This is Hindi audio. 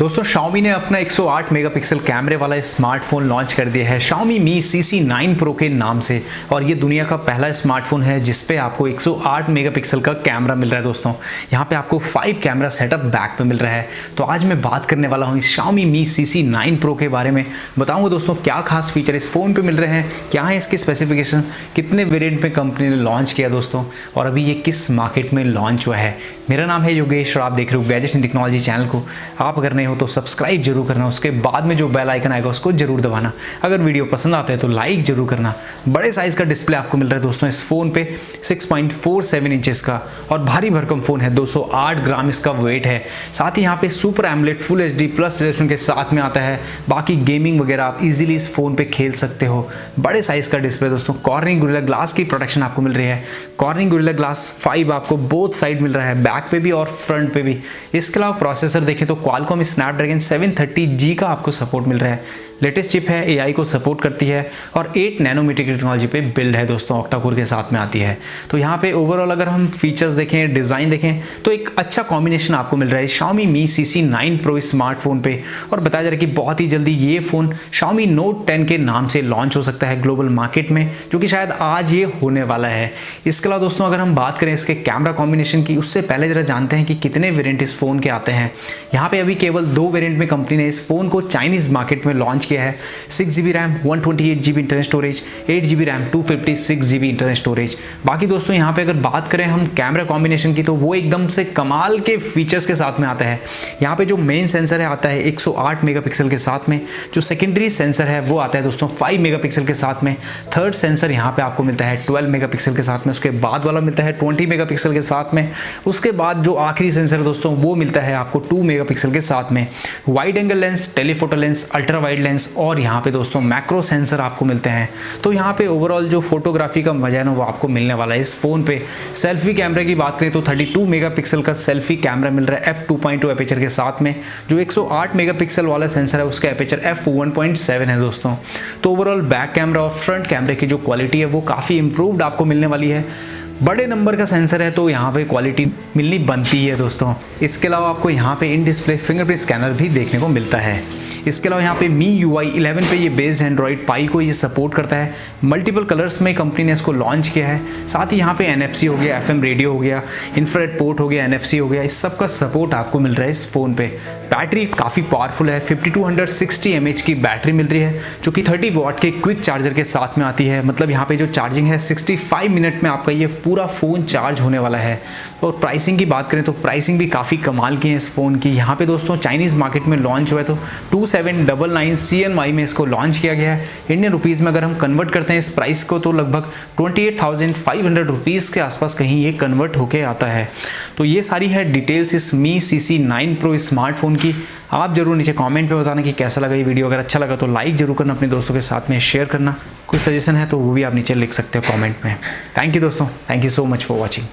दोस्तों Xiaomi ने अपना 108 मेगापिक्सल कैमरे वाला स्मार्टफोन लॉन्च कर दिया है Xiaomi Mi CC9 Pro के नाम से। और ये दुनिया का पहला स्मार्टफोन है जिस पे आपको 108 मेगापिक्सल का कैमरा मिल रहा है। दोस्तों यहाँ पे आपको 5 कैमरा सेटअप बैक पे मिल रहा है। तो आज मैं बात करने वाला हूँ इस Xiaomi Mi CC9 Pro के बारे में। बताऊँगा दोस्तों क्या खास फीचर इस फ़ोन पर मिल रहे हैं, क्या है इसके स्पेसिफिकेशन, कितने वेरियंट में कंपनी ने लॉन्च किया दोस्तों, और अभी ये किस मार्केट में लॉन्च हुआ है। मेरा नाम है योगेश और आप देख रहे हो गैजेट्स एंड टेक्नोलॉजी चैनल को। आप अगर नए हो तो सब्सक्राइब जरूर करना, उसके बाद में जो बेल आइकन आएगा उसको जरूर दबाना। अगर वीडियो पसंद आता है तो लाइक जरूर करना। बड़े साइज का डिस्प्ले आपको मिल रहा है दोस्तों इस फोन पे, 6.47 इंचेस का, और भारी भरकम फोन है, 208 ग्राम इसका वेट है। साथ ही यहाँ पे super AMOLED full HD plus resolution के साथ में आता है। बाकी गेमिंग वगैरह आप इजीली इस फोन पे खेल सकते हो। बड़े साइज का डिस्प्ले दोस्तों, कॉर्निंग गोरिल्ला ग्लास की प्रोटेक्शन आपको मिल रही है। कॉर्निंग गोरिल्ला ग्लास 5 आपको बोथ साइड मिल रहा है, बैक पे भी और फ्रंट पे भी। इसके अलावा प्रोसेसर देखें तो क्वालकॉम स्नैपड्रैगन 730G का आपको सपोर्ट मिल रहा है। लेटेस्ट चिप है, AI को सपोर्ट करती है और 8 नैनोमीटर की टेक्नोलॉजी पे बिल्ड है दोस्तों, ऑक्टा कोर के साथ में आती है। तो यहाँ पे ओवरऑल अगर हम फीचर्स देखें, डिज़ाइन देखें तो एक अच्छा कॉम्बिनेशन आपको मिल रहा है Xiaomi Mi CC9 Pro smartphone पे। और बताया जा रहा है कि बहुत ही जल्दी ये फ़ोन Xiaomi Note 10 के नाम से लॉन्च हो सकता है ग्लोबल मार्केट में, जो कि शायद आज ये होने वाला है। इसके अलावा दोस्तों अगर हम बात करें इसके कैमरा कॉम्बिनेशन की, उससे पहले जरा जानते हैं कि कितने वेरिएंट इस फ़ोन के आते हैं। यहाँ पे अभी केवल 2 वेरिएंट में कंपनी ने इस फ़ोन को चाइनीज़ मार्केट में लॉन्च किया है। 6GB RAM 128GB internal storage, 8GB RAM 256GB internal storage. बाकी दोस्तों यहाँ पे अगर बात करें हम कैमरा कॉम्बिनेशन की तो वो एकदम से कमाल के फीचर्स के साथ में आता है। यहाँ पे जो मेन सेंसर है आता है 108 मेगापिक्सल के साथ में। जो सेकेंडरी सेंसर है वो आता है दोस्तों 5 मेगापिक्सल के साथ में। थर्ड सेंसर यहाँ पे आपको मिलता है 12 मेगापिक्सल के साथ में। उसके बाद वाला मिलता है 20 मेगापिक्सल के साथ में। उसके बाद जो आखिरी सेंसर है दोस्तों वो मिलता है आपको 2 मेगापिक्सल के साथ में। Wide angle lens, telephoto lens, ultrawide lens और यहाँ पे दोस्तों मैक्रो सेंसर आपको मिलते हैं। तो यहाँ पे ओवरऑल जो फोटोग्राफी का मजा है ना वो आपको मिलने वाला है इस फोन पे। सेल्फी कैमरे की बात करें तो 32 मेगापिक्सल का सेल्फी कैमरा मिल रहा है f2.2 एपेचर के साथ में। जो 108 मेगापिक्सल वाला सेंसर है उसका एपेचर f1.7 है दोस्तों। तो ओवरऑल बैक कैमरा और फ्रंट कैमरे की जो क्वालिटी है वो काफ़ी इंप्रूव्ड आपको मिलने वाली है। बड़े नंबर का सेंसर है तो यहाँ पे क्वालिटी मिलनी बनती है दोस्तों। इसके अलावा आपको यहाँ पे इन डिस्प्ले फिंगरप्रिंट स्कैनर भी देखने को मिलता है। इसके अलावा यहाँ पे MIUI 11 पे ये बेस्ड एंड्रॉइड पाई को ये सपोर्ट करता है। मल्टीपल कलर्स में कंपनी ने इसको लॉन्च किया है। साथ ही यहाँ पे NFC हो गया, FM रेडियो हो गया, इंफ्रारेड पोर्ट हो गया, NFC हो गया, इस सब का सपोर्ट आपको मिल रहा है इस फ़ोन पे। बैटरी काफ़ी पावरफुल है, 5260 mAh की बैटरी मिल रही है जो कि 30 वाट के क्विक चार्जर के साथ में आती है। मतलब यहाँ पे जो चार्जिंग है 65 मिनट में आपका ये पूरा फ़ोन चार्ज होने वाला है। और प्राइसिंग की बात करें तो प्राइसिंग भी काफ़ी कमाल की है इस फ़ोन की। यहाँ पे दोस्तों चाइनीज़ मार्केट में लॉन्च हुआ है तो 2799 CNY में इसको लॉन्च किया गया है। इंडियन रुपीज़ में अगर हम कन्वर्ट करते हैं इस प्राइस को तो लगभग 28,500 रुपीज़ के आसपास कहीं ये कन्वर्ट होके आता है। तो ये सारी है डिटेल्स इस Mi CC9 Pro स्मार्टफोन की। आप जरूर नीचे कमेंट पे बताना कि कैसा लगा ये वीडियो। अगर अच्छा लगा तो लाइक जरूर करना, अपने दोस्तों के साथ में शेयर करना। कोई सजेशन है तो वो भी आप नीचे लिख सकते हो कमेंट में। थैंक यू दोस्तों, thank you so much for watching.